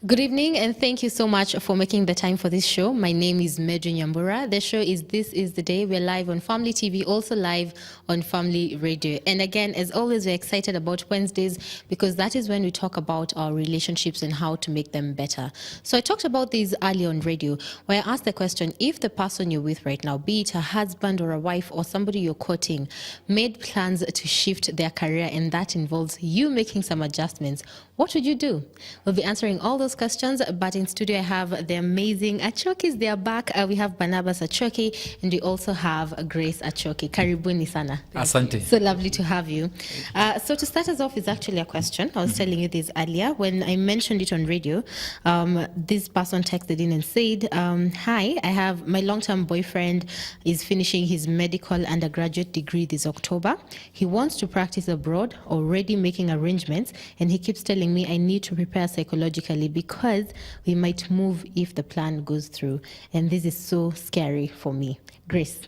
Good evening, and thank you so much for making the time for this show. My name is Medju Nyambura. The show is This Is the Day. We're live on Family TV, also live on Family Radio. And again, as always, we're excited about Wednesdays because that is when we talk about our relationships and how to make them better. So I talked about this earlier on radio, where I asked the question, if the person you're with right now, be it a husband or a wife or somebody you're courting, made plans to shift their career and that involves you making some adjustments, what would you do? We'll be answering all those questions, but in studio I have the amazing Achokis. They are back. We have Barnabas Achoki, and we also have Grace Achoki. Karibuni sana. Asante. So lovely to have you. So to start us off is actually a question. I was telling you this earlier. When I mentioned it on radio, this person texted in and said, hi, I have my long-term boyfriend is finishing his medical undergraduate degree this October. He wants to practice abroad, already making arrangements, and he keeps telling me I need to prepare psychologically because we might move if the plan goes through. And this is so scary for me. Grace,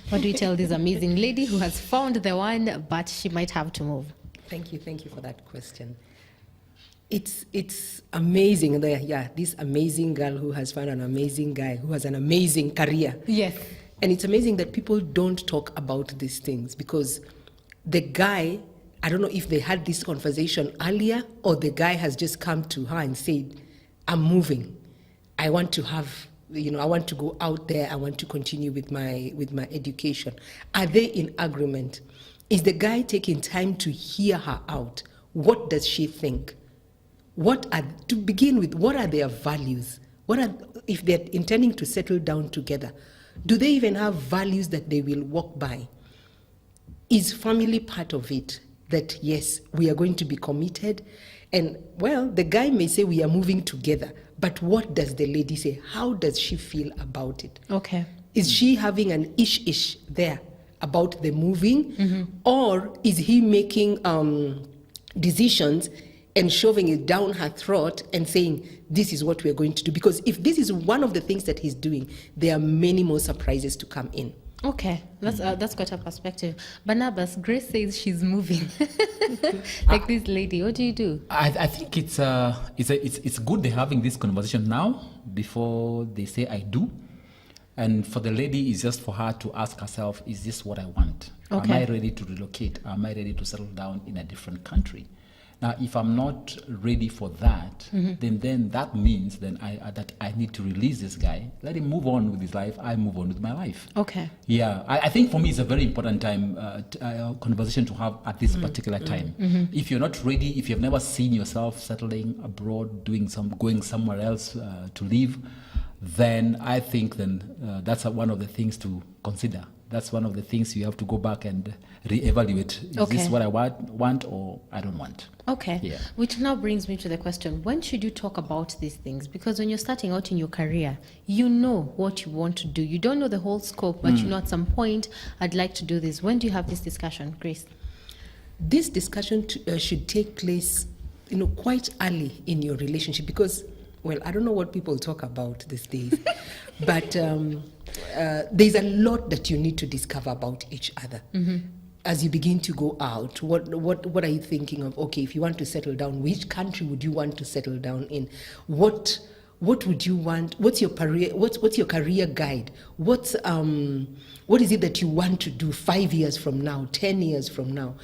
what do you tell this amazing lady who has found the one, but she might have to move? Thank you for that question. It's amazing. This amazing girl who has found an amazing guy who has an amazing career. Yes. And it's amazing that people don't talk about these things because the guy, I don't know if they had this conversation earlier or the guy has just come to her and said, I'm moving. I want to have, I want to go out there. I want to continue with my education. Are they in agreement? Is the guy taking time to hear her out? What does she think? To begin with, what are their values? If they're intending to settle down together, do they even have values that they will walk by? Is family part of it? That yes, we are going to be committed. And well, the guy may say we are moving together, but what does the lady say? How does she feel about it? Okay. Is she having an ish there about the moving? Or is he making decisions and shoving it down her throat and saying, this is what we're going to do? Because if this is one of the things that he's doing, there are many more surprises to come in. Okay, that's quite a perspective. Barnabas, Grace says she's moving. Like this lady, what do you do? I think it's good they're having this conversation now before they say I do. And for the lady, it's just for her to ask herself, is this what I want? Okay. Am I ready to relocate? Am I ready to settle down in a different country? Now, if I'm not ready for that, then that means that I need to release this guy, let him move on with his life, I move on with my life. Okay. Yeah, I think for me it's a very important conversation to have at this particular time. If you're not ready, if you've never seen yourself settling abroad, going somewhere else to live, then I think that's one of the things to consider. That's one of the things you have to go back and reevaluate. Is this what I want or I don't want? Okay. Yeah. Which now brings me to the question, when should you talk about these things? Because when you're starting out in your career, you know what you want to do. You don't know the whole scope, but you know at some point, I'd like to do this. When do you have this discussion, Grace? This discussion should take place, quite early in your relationship because, well, I don't know what people talk about these days, but there's a lot that you need to discover about each other. As you begin to go out, what are you thinking of? Okay, if you want to settle down, which country would you want to settle down in? What would you want? What's your career? What's your career guide? What is it that you want to do 5 years from now, 10 years from now?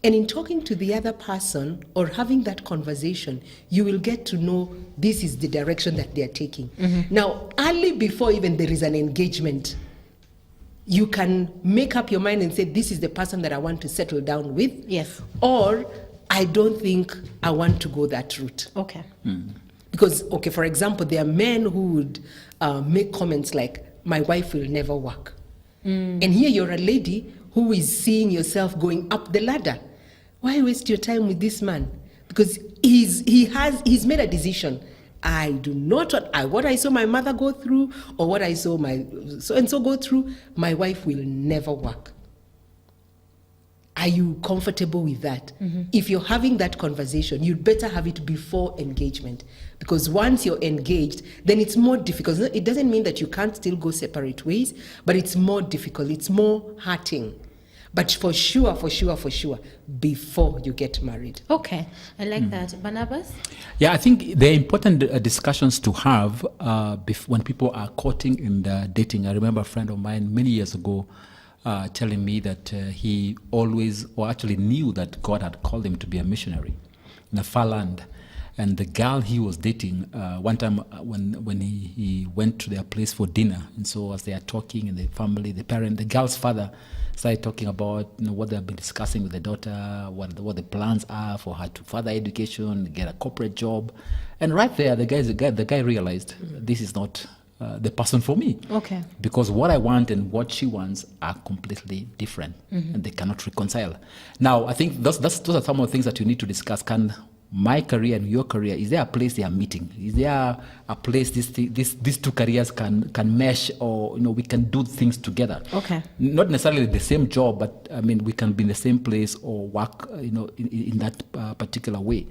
And in talking to the other person or having that conversation, you will get to know this is the direction that they are taking. Now, early before even there is an engagement, you can make up your mind and say, this is the person that I want to settle down with. Yes. Or, I don't think I want to go that route. Okay. Because, for example, there are men who would make comments like, my wife will never work. And here you're a lady who is seeing yourself going up the ladder. Why waste your time with this man? Because he's made a decision I do not want what I saw my mother go through or what I saw my so and so go through. My wife will never work. Are you comfortable with that? If you're having that conversation, you'd better have it before engagement. Because once you're engaged, then it's more difficult. It doesn't mean that you can't still go separate ways, but it's more difficult. It's more hurting. But for sure, before you get married. Okay, I like that. Barnabas? Yeah, I think they're important discussions to have when people are courting and dating. I remember a friend of mine many years ago telling me that he always, or actually knew that God had called him to be a missionary in a far land. And the girl he was dating, one time when he went to their place for dinner, and so as they are talking, and the family, the girl's father started talking about what they've been discussing with the daughter, what the plans are for her to further education, get a corporate job, and right there, the guy realized this is not the person for me. Okay. Because what I want and what she wants are completely different, and they cannot reconcile. Now, I think those are some of the things that you need to discuss. Can my career and your career, is there a place they are meeting? Is there a place these two careers can mesh, or we can do things together? Okay. Not necessarily the same job, but I mean we can be in the same place or work in that particular way.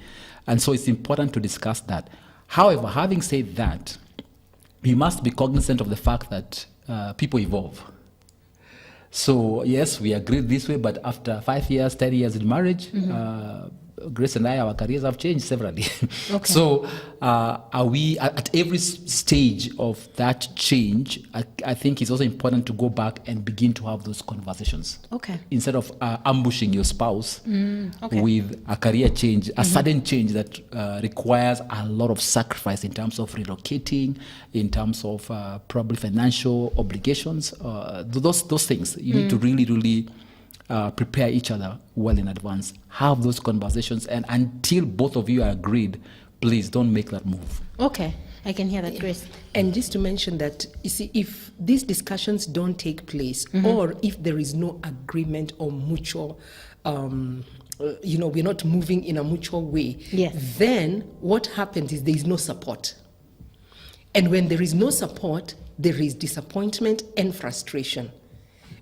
And so it's important to discuss that. However, having said that, we must be cognizant of the fact that people evolve. So yes, we agreed this way, but after 5 years, 10 years in marriage, Grace and I, our careers have changed severally. Okay. So are we at every stage of that change? I think it's also important to go back and begin to have those conversations. Okay. Instead of ambushing your spouse okay. with a career change, a sudden change that requires a lot of sacrifice in terms of relocating, in terms of probably financial obligations, those things. You need to really prepare each other well in advance. Have those conversations, and until both of you are agreed, please don't make that move. Okay, I can hear that, Grace. And just to mention that, you see, if these discussions don't take place, or if there is no agreement or mutual, we're not moving in a mutual way, Yes. then what happens is there is no support. And when there is no support, there is disappointment and frustration.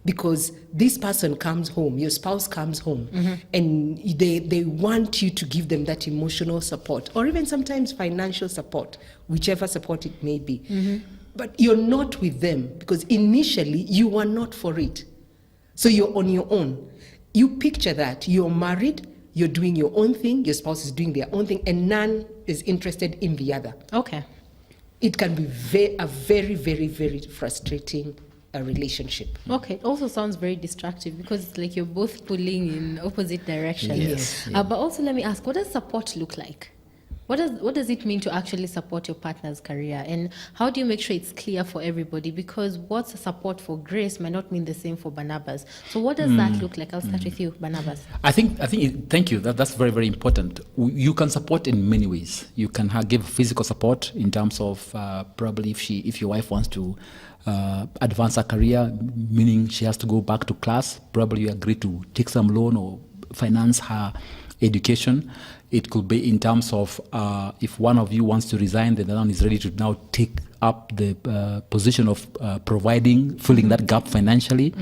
Because this person comes home, your spouse comes home, and they want you to give them that emotional support, or even sometimes financial support, whichever support it may be. But you're not with them because initially you are not for it. So you're on your own. You picture that you're married, you're doing your own thing, your spouse is doing their own thing, and none is interested in the other. Okay. It can be a very, very, very frustrating relationship. Okay, it also sounds very destructive because it's like you're both pulling in opposite directions. Yes. But also let me ask, what does support look like? What does it mean to actually support your partner's career, and how do you make sure it's clear for everybody? Because what's support for Grace might not mean the same for Barnabas. So what does that look like? I'll start with you, Barnabas. I think. Thank you. That's very, very important. You can support in many ways. You can give physical support in terms of probably if your wife wants to advance her career, meaning she has to go back to class. Probably you agree to take some loan or finance her education. It could be in terms of if one of you wants to resign, then the other one is ready to now take up the position of filling that gap financially.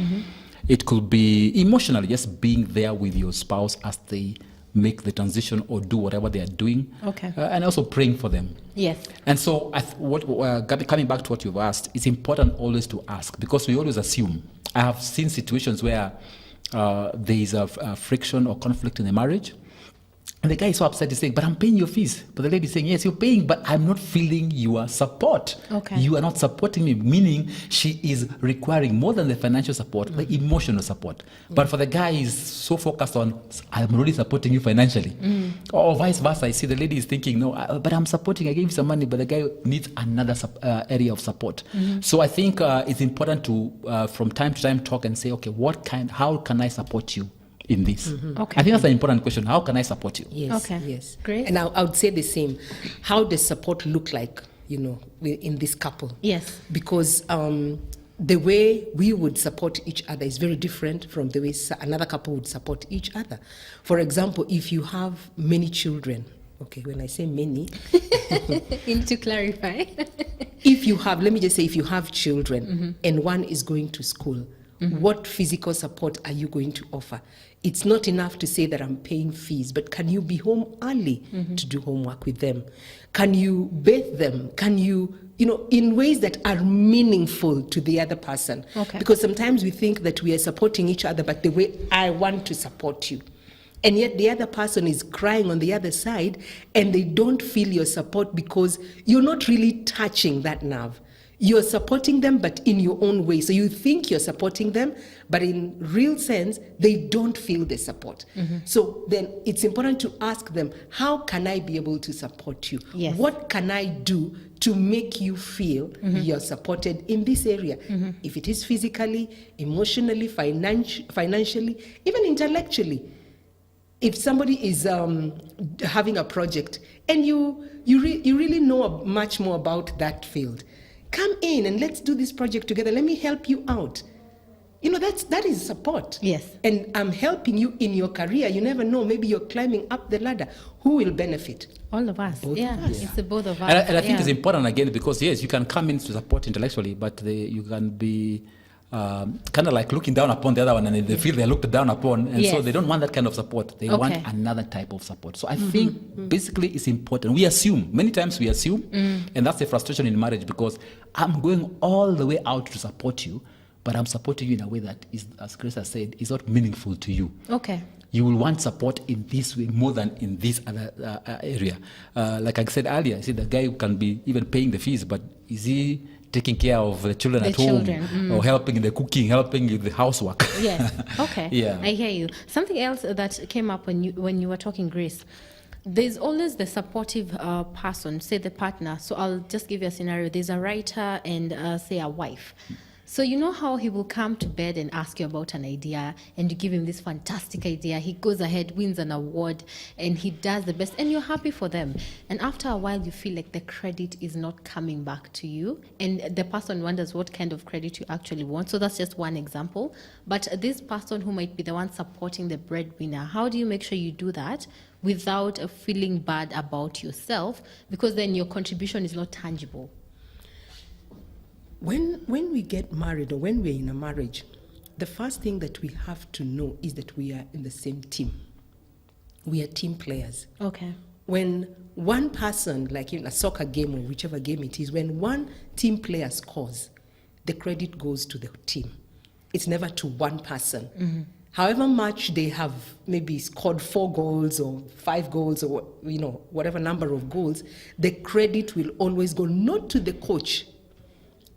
It could be emotionally, just being there with your spouse as they make the transition or do whatever they are doing. Okay. And also praying for them. Yes. And so coming back to what you've asked, it's important always to ask, because we always assume. I have seen situations where there is a friction or conflict in the marriage. And the guy is so upset, he's saying, but I'm paying your fees. But the lady is saying, yes, you're paying, but I'm not feeling your support. Okay. You are not supporting me, meaning she is requiring more than the financial support, the emotional support. But for the guy, he's so focused on, I'm already supporting you financially. Or vice versa. I see the lady is thinking, no, but I'm supporting, I gave you some money, but the guy needs another area of support. So I think it's important to, from time to time, talk and say, okay, how can I support you in this? Okay. I think that's an important question. How can I support you? Yes. Okay. Yes. Great. And I would say the same. How does support look like, in this couple? Yes. Because the way we would support each other is very different from the way another couple would support each other. For example, if you have many children, Okay, when I say many, You need to clarify. if you have, let me just say, if you have children and one is going to school, what physical support are you going to offer? It's not enough to say that I'm paying fees, but can you be home early to do homework with them? Can you bathe them? Can you, in ways that are meaningful to the other person? Okay. Because sometimes we think that we are supporting each other, but the way I want to support you. And yet the other person is crying on the other side and they don't feel your support because you're not really touching that nerve. You're supporting them, but in your own way. So you think you're supporting them, but in real sense, they don't feel the support. So then it's important to ask them, how can I be able to support you? Yes. What can I do to make you feel you're supported in this area? If it is physically, emotionally, financially, even intellectually. If somebody is having a project and you really know much more about that field, come in and let's do this project together. Let me help you out. That is support. Yes. And I'm helping you in your career. You never know. Maybe you're climbing up the ladder. Who will benefit? All of us. Both Yeah, of us. it's the both of us. And I think it's important again because yes, you can come in to support intellectually, but you can be kind of like looking down upon the other one, and they feel they're looked down upon, and so Yes. they don't want that kind of support. They want another type of support. So I think basically it's important. We assume, many times we assume, and that's the frustration in marriage because I'm going all the way out to support you, but I'm supporting you in a way that is, as Grace has said, is not meaningful to you. Okay. You will want support in this way more than in this other area. Like I said earlier, see the guy who can be even paying the fees, but is he taking care of the children at home or helping in the cooking, helping in the housework? Yes. Okay. Yeah. I hear you. Something else that came up when you were talking, Grace. There's always the supportive person, say the partner. So I'll just give you a scenario. There's a writer and say a wife. So you know how he will come to bed and ask you about an idea and you give him this fantastic idea. He goes ahead, wins an award, and he does the best, and you're happy for them. And after a while, you feel like the credit is not coming back to you, and the person wonders what kind of credit you actually want. So that's just one example. But this person who might be the one supporting the breadwinner, how do you make sure you do that without feeling bad about yourself? Because then your contribution is not tangible. When we get married or when we're in a marriage, the first thing that we have to know is that we are in the same team. We are team players. Okay. When one person, like in a soccer game or whichever game it is, when one team player scores, the credit goes to the team. It's never to one person. However much they have maybe scored 4 goals or 5 goals or whatever number of goals, the credit will always go not to the coach,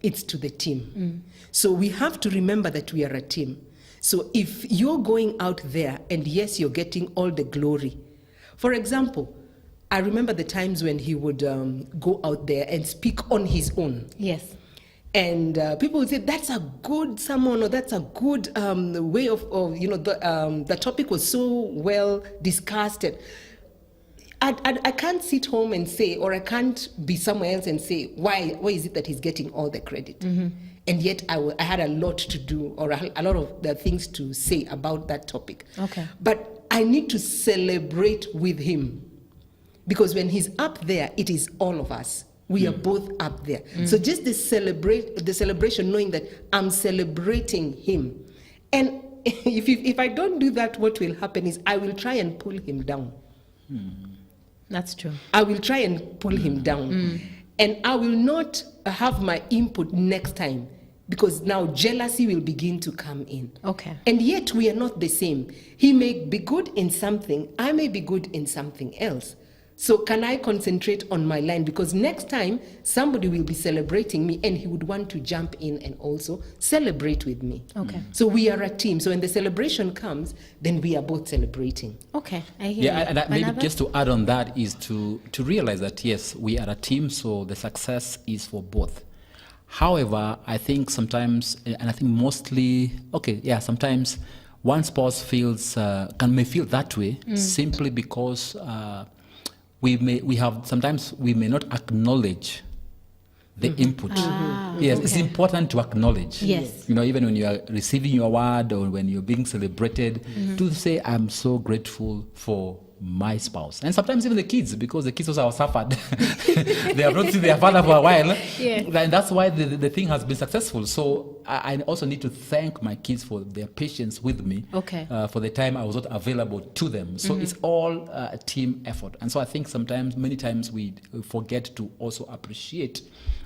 it's to the team. So we have to remember that we are a team. So if you're going out there and yes, you're getting all the glory. For example, I remember the times when he would go out there and speak on his own. Yes. And people would say, that's a good sermon, or that's a good way of the topic was so well discussed. And I can't sit home and say, or I can't be somewhere else and say, why is it that he's getting all the credit? And yet I had a lot to do, or a lot of the things to say about that topic. Okay. But I need to celebrate with him, because when he's up there, it is all of us. We are both up there. So just the celebration, knowing that I'm celebrating him. And if I don't do that, what will happen is I will try and pull him down. That's true. I will try and pull him down. And I will not have my input next time, because now jealousy will begin to come in. Okay. And yet we are not the same. He may be good in something, I may be good in something else. So can I concentrate on my line? Because next time somebody will be celebrating me and he would want to jump in and also celebrate with me. Okay. So we are a team. So when the celebration comes, then we are both celebrating. Okay, I hear Yeah, you. and maybe Barnabas? just to add on that is to realize that yes, we are a team, so the success is for both. However, I think sometimes, and I think mostly, sometimes one spouse may feel that way simply because we may not acknowledge the input. Yes, it's important to acknowledge. Yes. Even when you are receiving your award or when you're being celebrated, to say, I'm so grateful for my spouse. And sometimes even the kids, because the kids also have suffered. They have not seen their father for a while. Yeah. And that's why the thing has been successful. So I also need to thank my kids for their patience with me. Okay. For the time I was not available to them. So it's all a team effort. And so I think many times we forget to also appreciate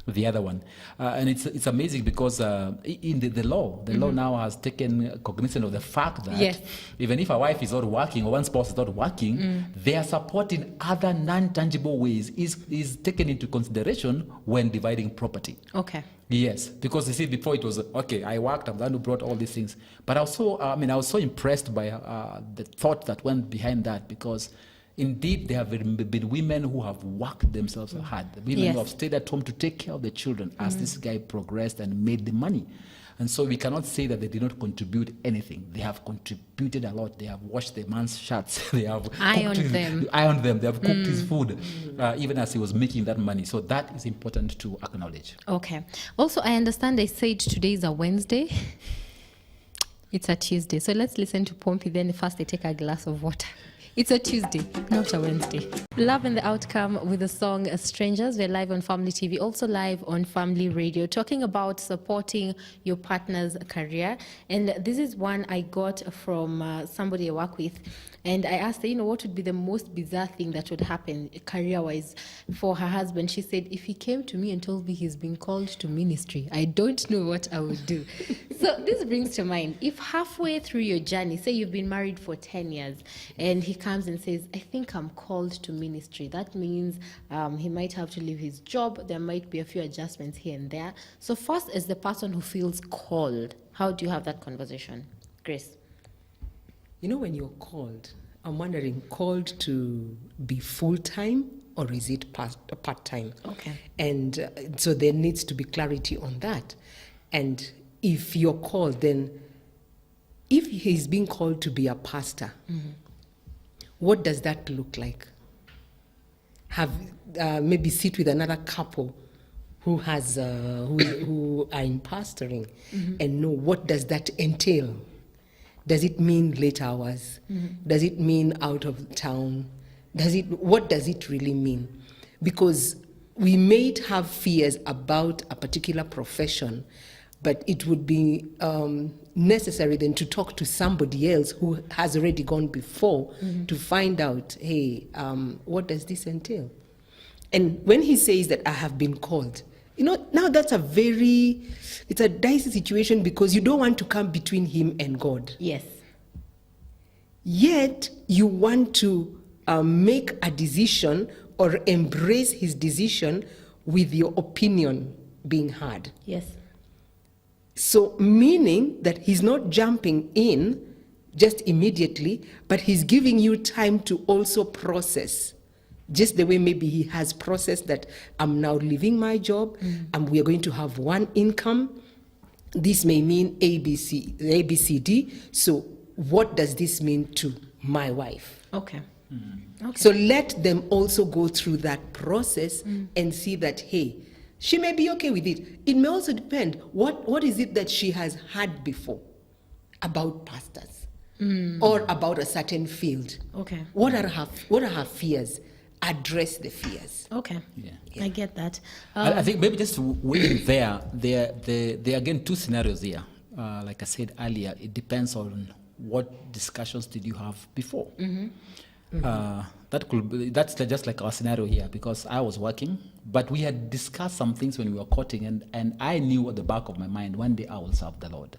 the other one. And it's amazing because in the law now has taken cognizance of the fact that Yes. even if a wife is not working or one spouse is not working, their support in other non-tangible ways is taken into consideration when dividing property. Okay. Yes, because you see, before it was okay. I worked. I'm the one who brought all these things. But I was so impressed by the thought that went behind that, because indeed there have been women who have worked themselves hard. Women Yes. who have stayed at home to take care of the children as this guy progressed and made the money. And so we cannot say that they did not contribute anything. They have contributed a lot. They have washed the man's shirts. They have Ironed ironed them. They have cooked his food, even as he was making that money. So that is important to acknowledge. Okay. Also, I understand they said today is a Wednesday. It's a Tuesday. So let's listen to Pompey. Then first I take a glass of water. It's a Tuesday, not a Wednesday. Love and the Outcome with the song Strangers. We're live on Family TV, also live on Family Radio, talking about supporting your partner's career. And this is one I got from somebody I work with. And I asked her, what would be the most bizarre thing that would happen career-wise for her husband? She said, if he came to me and told me he's been called to ministry, I don't know what I would do. So this brings to mind, if halfway through your journey, say you've been married for 10 years, and he comes and says, I think I'm called to ministry. That means he might have to leave his job. There might be a few adjustments here and there. So first, as the person who feels called, how do you have that conversation? Grace? When you're called, I'm wondering, called to be full-time or is it part-time? Okay. And so there needs to be clarity on that. And if you're called, then if he's being called to be a pastor, what does that look like? Have maybe sit with another couple who has who are in pastoring and know what does that entail. Does it mean late hours? Does it mean out of town? What does it really mean? Because we may have fears about a particular profession, but it would be necessary then to talk to somebody else who has already gone before to find out, hey, what does this entail? And when he says that I have been called, now that's it's a dicey situation because you don't want to come between him and God. Yes. Yet you want to make a decision or embrace his decision with your opinion being heard. Yes. So meaning that he's not jumping in just immediately, but he's giving you time to also process. Just the way maybe he has processed that I'm now leaving my job and we are going to have one income. This may mean ABCD. So what does this mean to my wife? Okay. Okay. So let them also go through that process and see that, hey, she may be okay with it. It may also depend, what is it that she has had before about pastors or about a certain field? Okay. What are her fears? Address the fears. Okay. Yeah. I get that. I think maybe just waiting there are again two scenarios here. Like I said earlier, it depends on what discussions did you have before. That's just like our scenario here, because I was working, but we had discussed some things when we were courting, and I knew at the back of my mind, one day I will serve the Lord.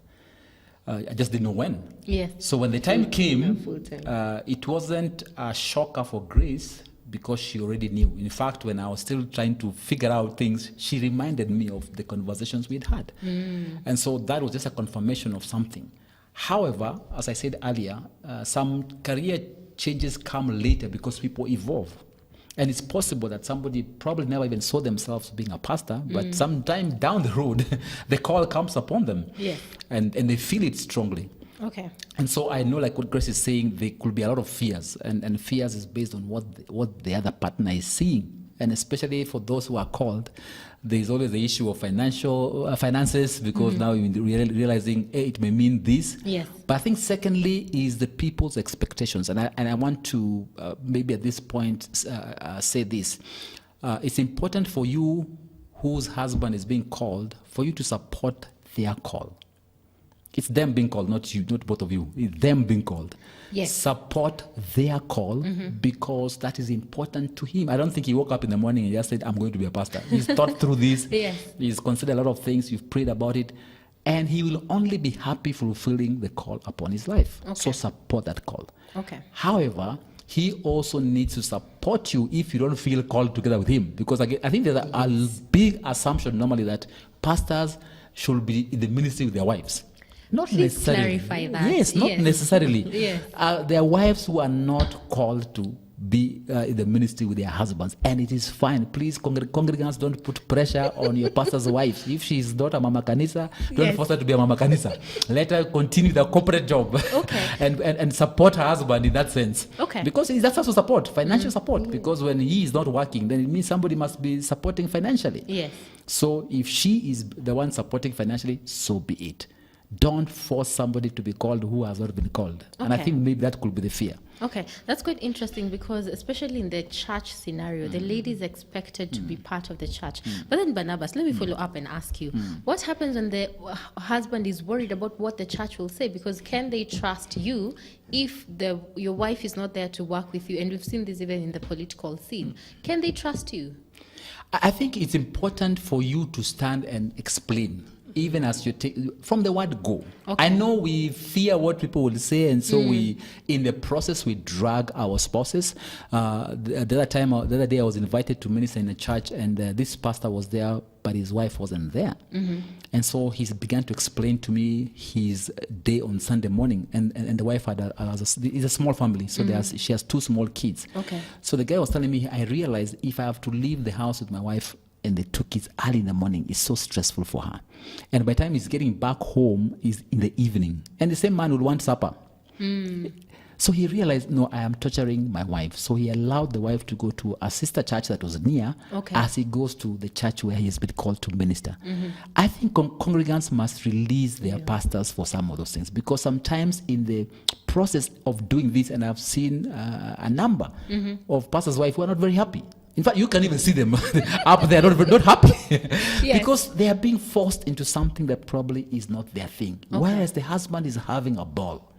I just didn't know when. Yes. So when the time came, Full-time. it wasn't a shocker for Grace, because she already knew. In fact, when I was still trying to figure out things, she reminded me of the conversations we'd had. And so that was just a confirmation of something. However, as I said earlier, some career changes come later because people evolve. And it's possible that somebody probably never even saw themselves being a pastor, but sometime down the road, the call comes upon them. Yes. And they feel it strongly. Okay. And so I know, like what Grace is saying, there could be a lot of fears, and fears is based on what the other partner is seeing. And especially for those who are called, There's always the issue of finances, because now you're realizing, hey, it may mean this. Yes. But I think secondly is the people's expectations. And I want to maybe at this point say this. It's important for you whose husband is being called, for you to support their call. It's them being called, not you, not both of you. It's them being called. Yes. Support their call, because that is important to him. I don't think he woke up in the morning and just said, I'm going to be a pastor. He's thought through this. Yes. He's considered a lot of things. You've prayed about it. And he will only be happy fulfilling the call upon his life. Okay. So support that call. Okay. However, he also needs to support you if you don't feel called together with him. Because again, I think there's a big assumption normally that pastors should be in the ministry with their wives. Not Please necessarily. clarify that. Yes, not Yes. necessarily. Yes. There are wives who are not called to be in the ministry with their husbands, and it is fine. Please, congregants, don't put pressure on your pastor's wife. If she is not a mama kanisa, don't Yes. force her to be a mama kanisa. Let her continue the corporate job. Okay. and support her husband in that sense. Okay. Because that's also support, financial support. Because when he is not working, then it means somebody must be supporting financially. Yes. So if she is the one supporting financially, so be it. Don't force somebody to be called who has not been called. And I Okay. think maybe that could be the fear. Okay, that's quite interesting, because especially in the church scenario, the lady is expected to be part of the church. But then, Barnabas, let me follow up and ask you, what happens when the husband is worried about what the church will say? Because can they trust you if your wife is not there to work with you? And we've seen this even in the political scene. Can they trust you? I think it's important for you to stand and explain, even as you take from the word go. Okay. I know we fear what people will say, and so we, in the process, we drag our spouses. The other day, I was invited to minister in a church, and this pastor was there, but his wife wasn't there. And so he began to explain to me his day on Sunday morning, and the wife it's a small family, so she has 2 small kids. Okay. So the guy was telling me, I realized if I have to leave the house with my wife and the 2 kids early in the morning, it's so stressful for her. And by the time he's getting back home, is in the evening. And the same man would want supper. So he realized, no, I am torturing my wife. So he allowed the wife to go to a sister church that was near, Okay. as he goes to the church where he has been called to minister. I think congregants must release their pastors for some of those things, because sometimes in the process of doing this, and I've seen a number of pastors' wives who are not very happy. In fact, you can even see them up there, not happy. Yes. Because they are being forced into something that probably is not their thing. Whereas the husband is having a ball.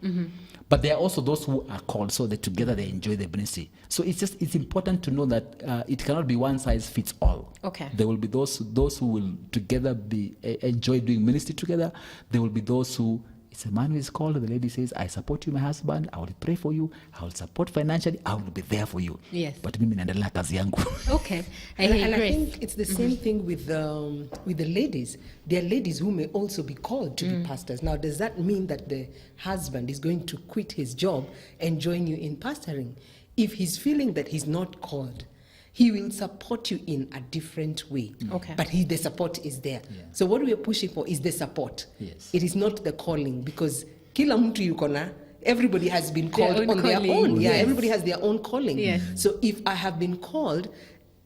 But there are also those who are called, so that together they enjoy the ministry. So it's important to know that it cannot be one size fits all. Okay. There will be those who will together enjoy doing ministry together. There will be those who, it's a man who is called, the lady says, I support you, my husband, I will pray for you, I will support financially, I will be there for you. Yes. But mimi naendelea kazi yangu. Okay. I And, hear and I Grace. think it's the same thing with the ladies. There are ladies who may also be called to be pastors. Now, does that mean that the husband is going to quit his job and join you in pastoring? If he's feeling that he's not called, he will support you in a different way. Okay. But the support is there. Yeah. So what we are pushing for is the support. Yes. It is not the calling, because kila mtu yuko na, everybody has been called Their own on their calling. own. Yeah, Yes. everybody has their own calling. Yes. So if I have been called,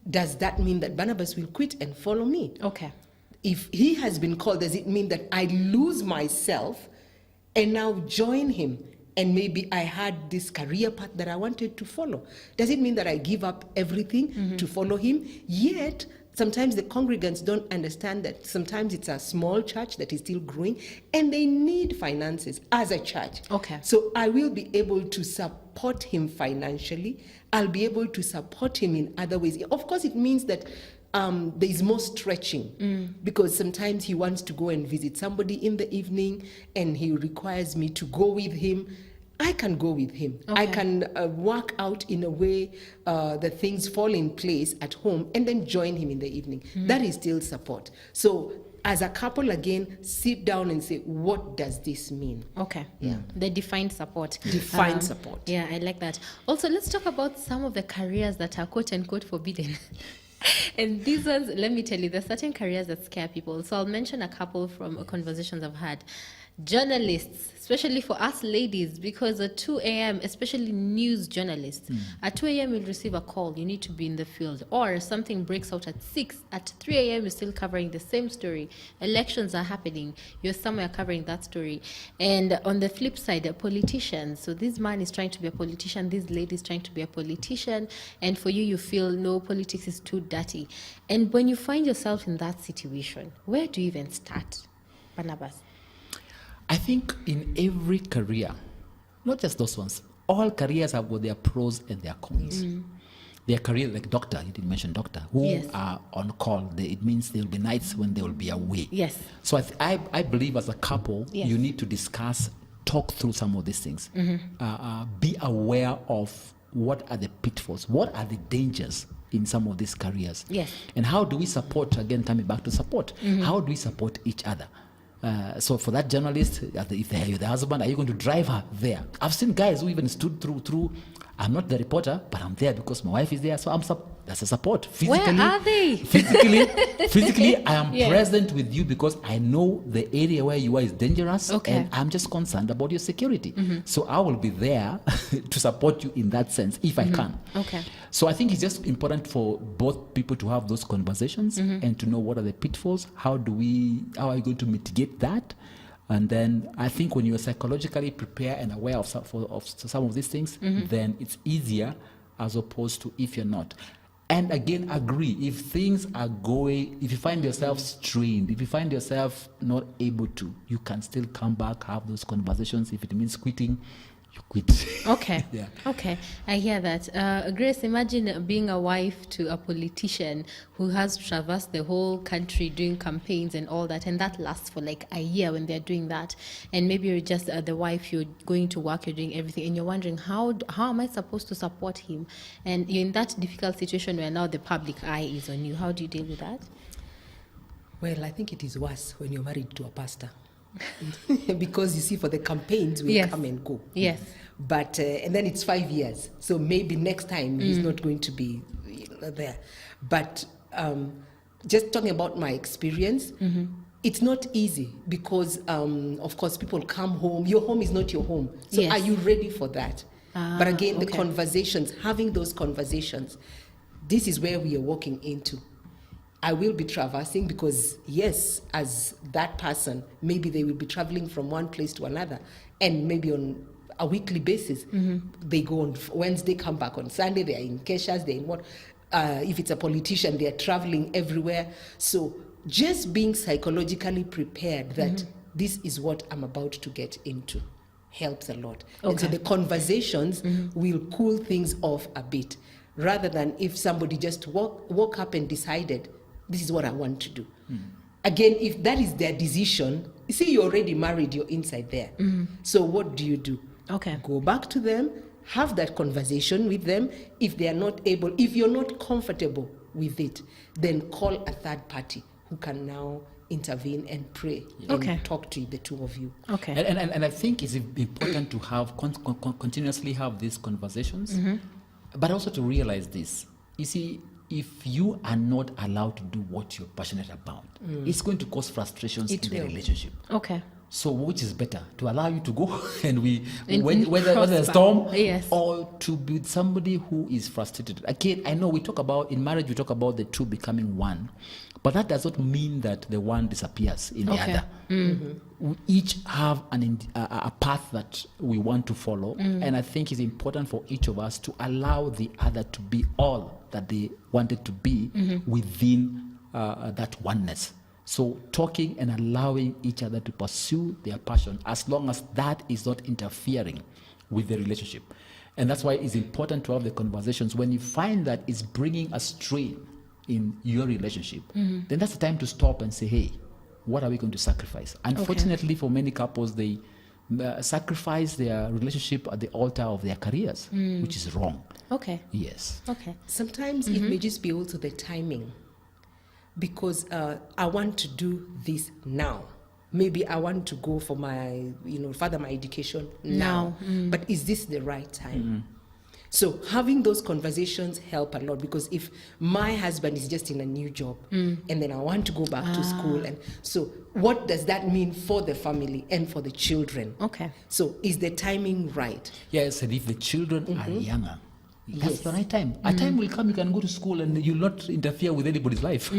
does that mean that Barnabas will quit and follow me? Okay. If he has been called, does it mean that I lose myself and now join him? And maybe I had this career path that I wanted to follow. Does it mean that I give up everything to follow him? Yet, sometimes the congregants don't understand that sometimes it's a small church that is still growing, and they need finances as a church. Okay. So I will be able to support him financially. I'll be able to support him in other ways. Of course, it means that there is more stretching, because sometimes he wants to go and visit somebody in the evening, and he requires me to go with him. I can go with him. I Okay. can work out in a way that things fall in place at home, and then join him in the evening. That is still support. So as a couple, again, sit down and say, what does this mean? Okay. Yeah. The defined support. Defined support. Yeah, I like that. Also, let's talk about some of the careers that are quote unquote forbidden. And these ones, let me tell you, there's certain careers that scare people. So I'll mention a couple from conversations I've had. journalists, especially for us ladies, because at 2 a.m., especially news journalists, at 2 a.m. you'll receive a call, you need to be in the field, or something breaks out at 6, at 3 a.m. you're still covering the same story. Elections are happening, you're somewhere covering that story. And on the flip side, politicians, so this man is trying to be a politician, this lady is trying to be a politician, and for you, you feel, no, politics is too dirty. And when you find yourself in that situation, where do you even start, Barnabas? I think in every career, not just those ones, all careers have got their pros and their cons. Their career, like doctor, you didn't mention doctor, who Yes. are on call. It means there will be nights when they will be away. Yes. So I believe as a couple, Yes. you need to discuss, talk through some of these things. Be aware of what are the pitfalls, what are the dangers in some of these careers. Yes. And how do we support, again, coming back to support, how do we support each other? So for that journalist, if you're the husband, are you going to drive her there? I've seen guys who even stood through. I'm not the reporter, but I'm there because my wife is there, so that's a support. Physically, Where are they? Physically, I am Yes. present with you because I know the area where you are is dangerous, Okay. and I'm just concerned about your security. So I will be there to support you in that sense if I can. Okay. So I think it's just important for both people to have those conversations and to know what are the pitfalls. How are you going to mitigate that? And then I think when you're psychologically prepared and aware of some of these things, then it's easier as opposed to if you're not. And again, agree, if things are going, if you find yourself strained, if you find yourself not able to, you can still come back, have those conversations. If it means quitting, you quit. Okay. Yeah. Okay. I hear that. Grace, imagine being a wife to a politician who has traversed the whole country doing campaigns and all that, and that lasts for like a year when they're doing that. And maybe you're just the wife, you're going to work, you're doing everything, and you're wondering, how am I supposed to support him? And you're in that difficult situation where now the public eye is on you. How do you deal with that? Well, I think it is worse when you're married to a pastor. Because you see, for the campaigns, we Yes. come and go. Yes. But, and then it's 5 years. So maybe next time he's not going to be there. But just talking about my experience, it's not easy because, of course, people come home. Your home is not your home. So Yes. are you ready for that? But again, the okay. conversations, having those conversations, this is where we are walking into. I will be traversing because, yes, as that person, maybe they will be traveling from one place to another, and maybe on a weekly basis, they go on Wednesday, come back on Sunday, they are in Keshas, they're in what? If it's a politician, they are traveling everywhere. So just being psychologically prepared that this is what I'm about to get into helps a lot. And so Okay. the conversations will cool things off a bit, rather than if somebody just woke up and decided, this is what I want to do. Again, if that is their decision, you see, you're already married, you're inside there. So what do? Okay. Go back to them, have that conversation with them. If they are not able, if you're not comfortable with it, then call a third party who can now intervene and pray Okay. and talk to the two of you. Okay. And I think it's important to have continuously have these conversations, but also to realize this. You see, if you are not allowed to do what you're passionate about, it's going to cause frustrations in the relationship. Okay. So which is better, to allow you to go and whether cross a back. storm, Yes. or to be with somebody who is frustrated? Again, I know we talk about, in marriage, we talk about the two becoming one, but that does not mean that the one disappears in the Okay. other. We each have a path that we want to follow, and I think it's important for each of us to allow the other to be all that they wanted to be within that oneness. So talking and allowing each other to pursue their passion, as long as that is not interfering with the relationship. And that's why it's important to have the conversations. When you find that it's bringing a strain in your relationship, then that's the time to stop and say, hey, what are we going to sacrifice? Unfortunately, for many couples, they sacrifice their relationship at the altar of their careers, which is wrong. Okay. Yes. Okay. Sometimes it may just be also the timing, because I want to do this now. Maybe I want to go for my, further my education now. But is this the right time? So having those conversations help a lot, because if my husband is just in a new job and then I want to go back to school, and so what does that mean for the family and for the children? Okay. So is the timing right? Yes, and if the children are younger, that's Yes. the right time. A time will come you can go to school and you'll not interfere with anybody's life.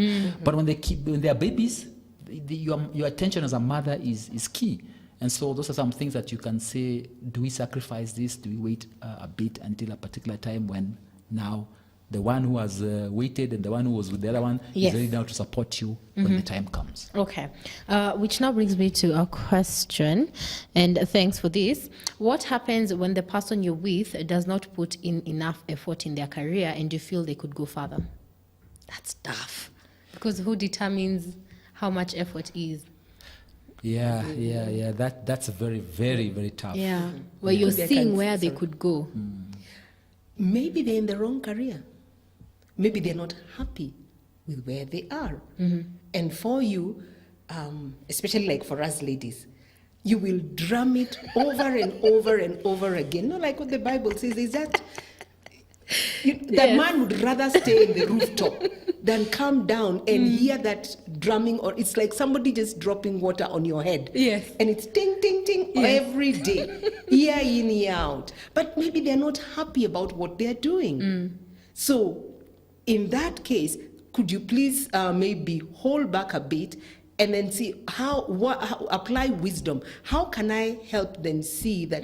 But when they are babies, your attention as a mother is key. And so those are some things that you can say, do we sacrifice this? Do we wait a bit until a particular time when now the one who has waited and the one who was with the other one Yes. is ready now to support you when the time comes? Okay. Which now brings me to a question, and thanks for this. What happens when the person you're with does not put in enough effort in their career and you feel they could go further? That's tough. Because who determines how much effort is? Yeah. That's very, very, very tough. Yeah. Where you're They seeing can- where they sorry. could go. Maybe they're in the wrong career. Maybe they're not happy with where they are. And for you, especially like for us ladies, you will drum it over and over and over again. Not like what the Bible says, is that the man would rather stay in the rooftop than come down and hear that drumming, or it's like somebody just dropping water on your head. Yes. And it's ting, ting, ting every day, year in, year out. But maybe they're not happy about what they're doing. So in that case, could you please maybe hold back a bit and then see how apply wisdom? How can I help them see that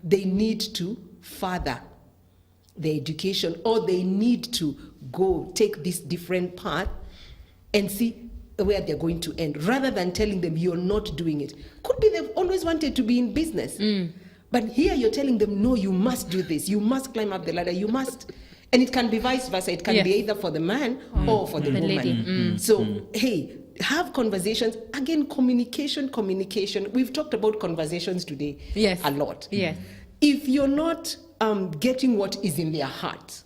they need to further their education, or they need to go take this different path and see where they're going to end, rather than telling them you're not doing it? Could be they've always wanted to be in business, but here you're telling them, no, you must do this, you must climb up the ladder, you must. And it can be vice versa. It can be either for the man or for the woman. lady. So hey, have conversations. Again, communication. We've talked about conversations today Yes. a lot. Yes. If you're not getting what is in their heart,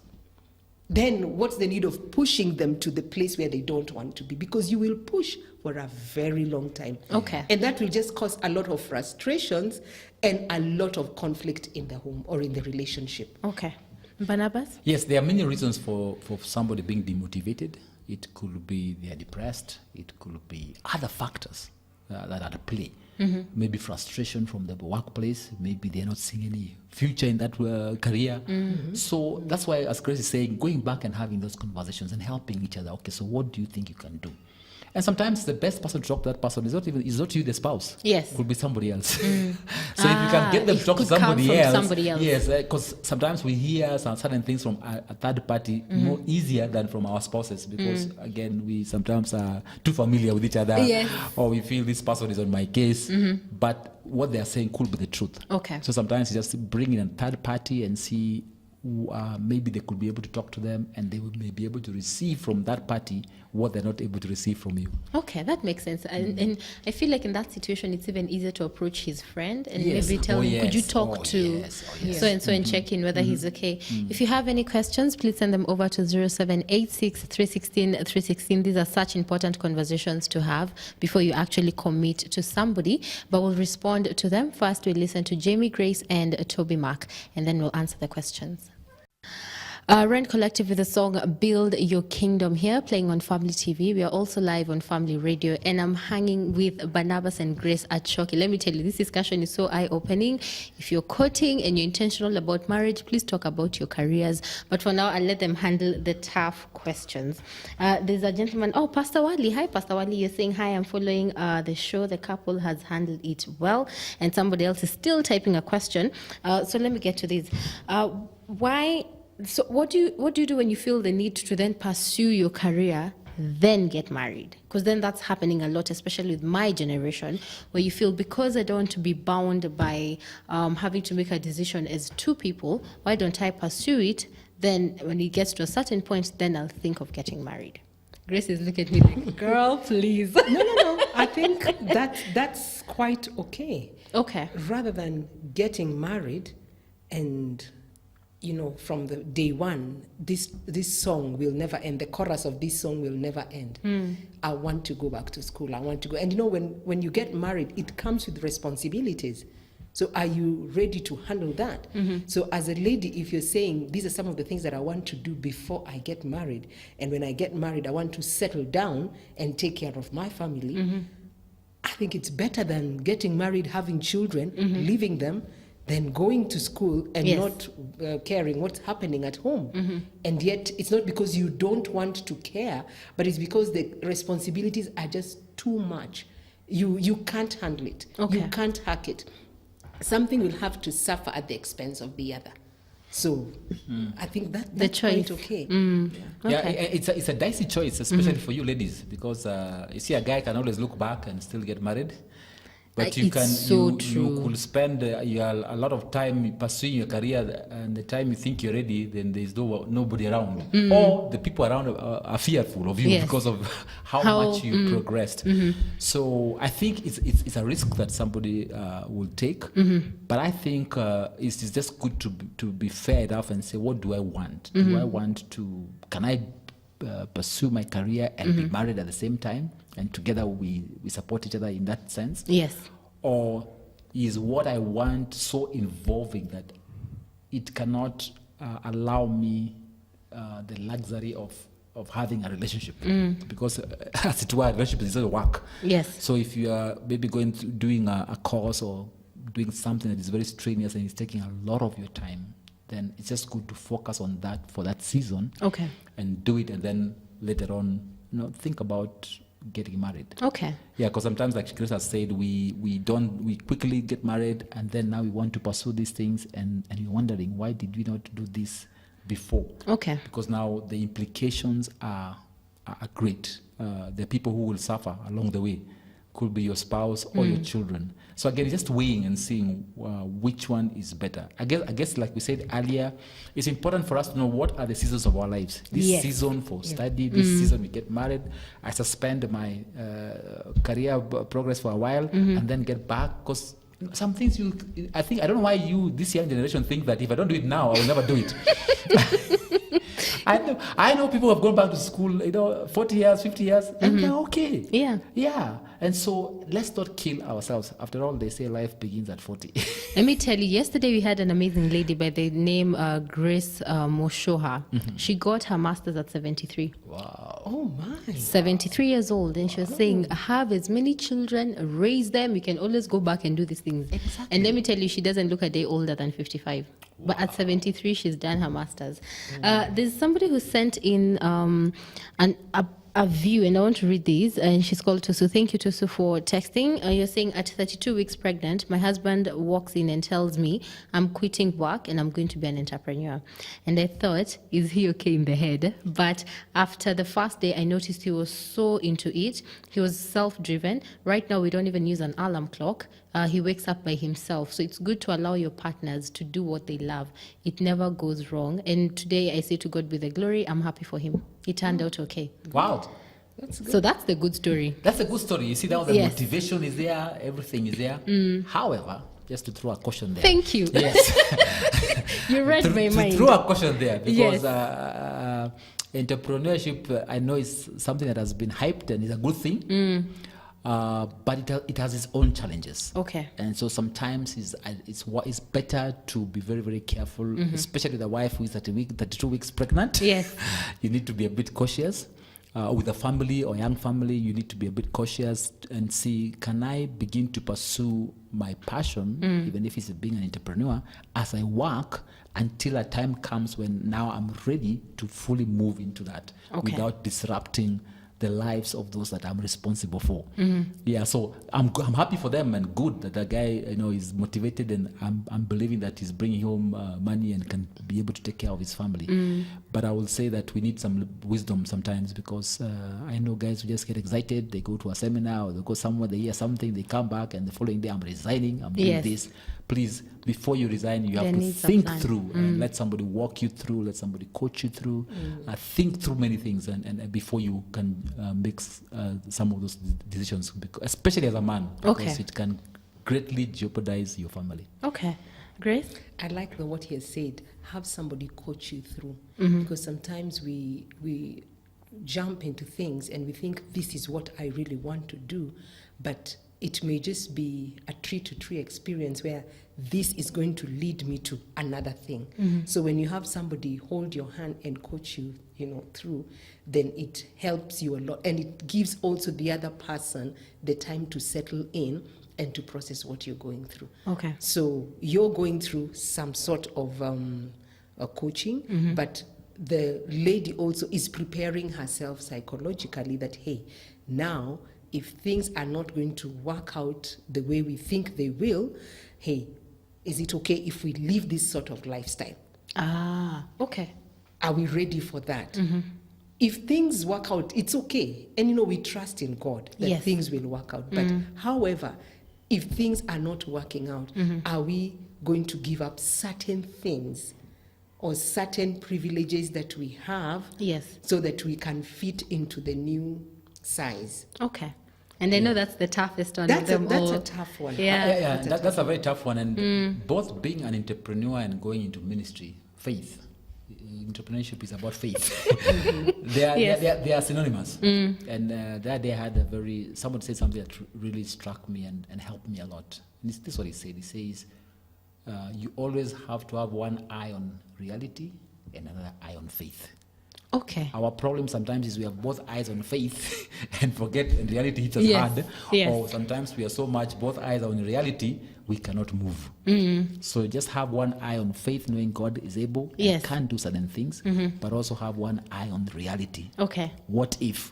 then what's the need of pushing them to the place where they don't want to be? Because you will push for a very long time. Okay. And that will just cause a lot of frustrations and a lot of conflict in the home or in the relationship. Okay. Barnabas? Yes, there are many reasons for somebody being demotivated. It could be they are depressed. It could be other factors that are at play. Maybe frustration from the workplace. Maybe they're not seeing any future in that career. So that's why, as Grace is saying, going back and having those conversations and helping each other. Okay, so what do you think you can do? And sometimes the best person to talk to that person is not you, the spouse. Yes. Could be somebody else. So if you can get them to it talk to could come somebody from else. somebody else. Yes, because sometimes we hear some certain things from a third party more easier than from our spouses, because again, we sometimes are too familiar with each other. Yes. Or we feel this person is on my case. But what they are saying could be the truth. Okay. So sometimes you just bring in a third party and see maybe they could be able to talk to them, and they may be able to receive from that party what they're not able to receive from you. Okay, that makes sense. And I feel like in that situation, it's even easier to approach his friend and Yes. maybe tell Oh, him, could you yes. talk Oh, to yes. Oh, yes. so and so and check in whether he's okay. If you have any questions, please send them over to 0786 316 316. These are such important conversations to have before you actually commit to somebody, but we'll respond to them. First, we'll listen to Jamie Grace and Toby Mark, and then we'll answer the questions. Rent Collective with the song Build Your Kingdom here, playing on Family TV. We are also live on Family Radio, and I'm hanging with Barnabas and Grace at Shoki. Let me tell you, this discussion is so eye-opening. If you're courting and you're intentional about marriage, please talk about your careers. But for now, I'll let them handle the tough questions. There's a gentleman, Pastor Wali. Hi, Pastor Wali. You're saying, hi, I'm following the show. The couple has handled it well. And somebody else is still typing a question. So let me get to this. So what do you do when you feel the need to then pursue your career, then get married? Because then that's happening a lot, especially with my generation, where you feel, because I don't want to be bound by having to make a decision as two people, why don't I pursue it? Then when it gets to a certain point, then I'll think of getting married. Grace is looking at me like, girl, please. No. I think that's quite okay. Okay. Rather than getting married and, from the day one, this song will never end. The chorus of this song will never end. I want to go back to school. I want to go. And when you get married, it comes with responsibilities. So are you ready to handle that? So as a lady, if you're saying, these are some of the things that I want to do before I get married, and when I get married, I want to settle down and take care of my family, I think it's better than getting married, having children, leaving them, than going to school and Yes. not caring what's happening at home. And yet, it's not because you don't want to care, but it's because the responsibilities are just too much. You can't handle it. Okay. You can't hack it. Something will have to suffer at the expense of the other. So I think that's choice. quite okay. Yeah, Okay. it's a dicey choice, especially for you ladies, because you see, a guy can always look back and still get married. But you It's can so you true. could spend a lot of time pursuing your career, and the time you think you're ready, then there's nobody around, or the people around are fearful of you Yes. because of how much you progressed. So I think it's a risk that somebody will take, but I think it's just good to be fair enough and say, what do I want? Do I want to? Can I pursue my career and be married at the same time, and together we support each other in that sense? Yes. Or is what I want so involving that it cannot allow me the luxury of having a relationship? Because as it were, a relationship is not work. Yes. So if you are maybe doing a course or doing something that is very strenuous and it's taking a lot of your time, then it's just good to focus on that for that season. Okay. And do it, and then later on, think about getting married. Okay. Yeah, because sometimes, like Chris has said, we quickly get married, and then now we want to pursue these things, and you're wondering, why did we not do this before? Okay. Because now the implications are great. There are people who will suffer along the way. Could be your spouse or your children. So again, it's just weighing and seeing which one is better. I guess, like we said earlier, it's important for us to know what are the seasons of our lives. This Yes. season for study, this season we get married. I suspend my career progress for a while and then get back, because some things I don't know why this young generation think that if I don't do it now, I will never do it. I know people have gone back to school, 40 years, 50 years, and they're okay. Yeah. Yeah. And so let's not kill ourselves. After all, they say life begins at 40. Let me tell you, yesterday we had an amazing lady by the name Grace Moshoha. She got her master's at 73. Wow. Oh my. 73 years old, and she was saying, have as many children, raise them, we can always go back and do these things. Exactly. And let me tell you, she doesn't look a day older than 55. But at 73, she's done her master's. There's somebody who sent in a view, and I want to read these, and she's called Tusu. Thank you, Tusu, for texting. You're saying, at 32 weeks pregnant, my husband walks in and tells me I'm quitting work and I'm going to be an entrepreneur. And I thought, is he okay in the head? But after the first day, I noticed he was so into it. He was self-driven. Right now, we don't even use an alarm clock. He wakes up by himself. So it's good to allow your partners to do what they love. It never goes wrong. And today I say, to God be the glory, I'm happy for him. It turned out okay. Wow. So that's the good story. That's a good story. You see, now the Yes. motivation is there, everything is there. However, just to throw a caution there. Thank you. Yes. You read my to mind. throw a caution there, because Yes. entrepreneurship, I know, is something that has been hyped and is a good thing. But it has its own challenges. Okay. And so sometimes it's better to be very, very careful, especially the wife who is 32 weeks pregnant. Yes. You need to be a bit cautious. With a family or young family, you need to be a bit cautious and see, can I begin to pursue my passion, even if it's being an entrepreneur, as I work until a time comes when now I'm ready to fully move into that without disrupting the lives of those that I'm responsible for. Yeah, so I'm happy for them, and good that the guy is motivated, and I'm believing that he's bringing home money and can be able to take care of his family. But I will say that we need some wisdom sometimes, because I know guys who just get excited. They go to a seminar or they go somewhere, they hear something, they come back, and the following day, I'm resigning, I'm doing Yes. this. Please, before you resign, you have There to needs a think plan. through and let somebody walk you through, let somebody coach you through, think through many things, and before you can make some of those decisions, especially as a man, because it can greatly jeopardize your family. Okay. Grace? I like what he has said. Have somebody coach you through, because sometimes we jump into things and we think this is what I really want to do, but it may just be a tree-to-tree experience where this is going to lead me to another thing. So when you have somebody hold your hand and coach you, through, then it helps you a lot. And it gives also the other person the time to settle in and to process what you're going through. Okay. So you're going through some sort of a coaching, but the lady also is preparing herself psychologically that, hey, now if things are not going to work out the way we think they will, hey, is it okay if we live this sort of lifestyle? Okay. Are we ready for that? If things work out, it's okay. And we trust in God that Yes. things will work out. But however, if things are not working out, are we going to give up certain things or certain privileges that we have, Yes. so that we can fit into the new size? Okay. And I know that's the toughest one. That's of them all. a tough one. Yeah. That's a very tough one. And both being an entrepreneur and going into ministry, faith. Entrepreneurship is about faith. They are synonymous. And that day I had someone said something that really struck me and helped me a lot. And this is what he said. He says, you always have to have one eye on reality and another eye on faith. Okay. Our problem sometimes is we have both eyes on faith and forget, and reality hits us Yes. hard. Yes. Or sometimes we are so much both eyes on reality, we cannot move. So just have one eye on faith, knowing God is able Yes. and can do certain things, but also have one eye on reality. Okay. What if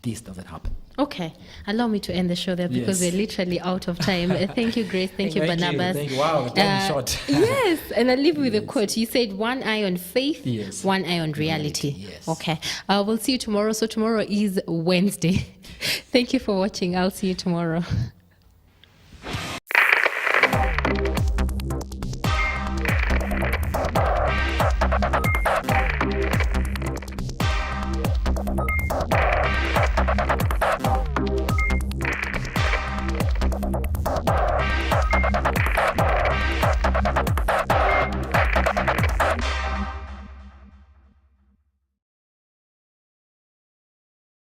this doesn't happen? Okay. Allow me to end the show there because Yes. we're literally out of time. Thank you, Grace. Thank you, Thank you. Barnabas. Thank you. Wow, time is short. Yes. And I'll leave you with a quote. You said one eye on faith, Yes. one eye on reality. Yes. Okay. We'll see you tomorrow. So tomorrow is Wednesday. Thank you for watching. I'll see you tomorrow.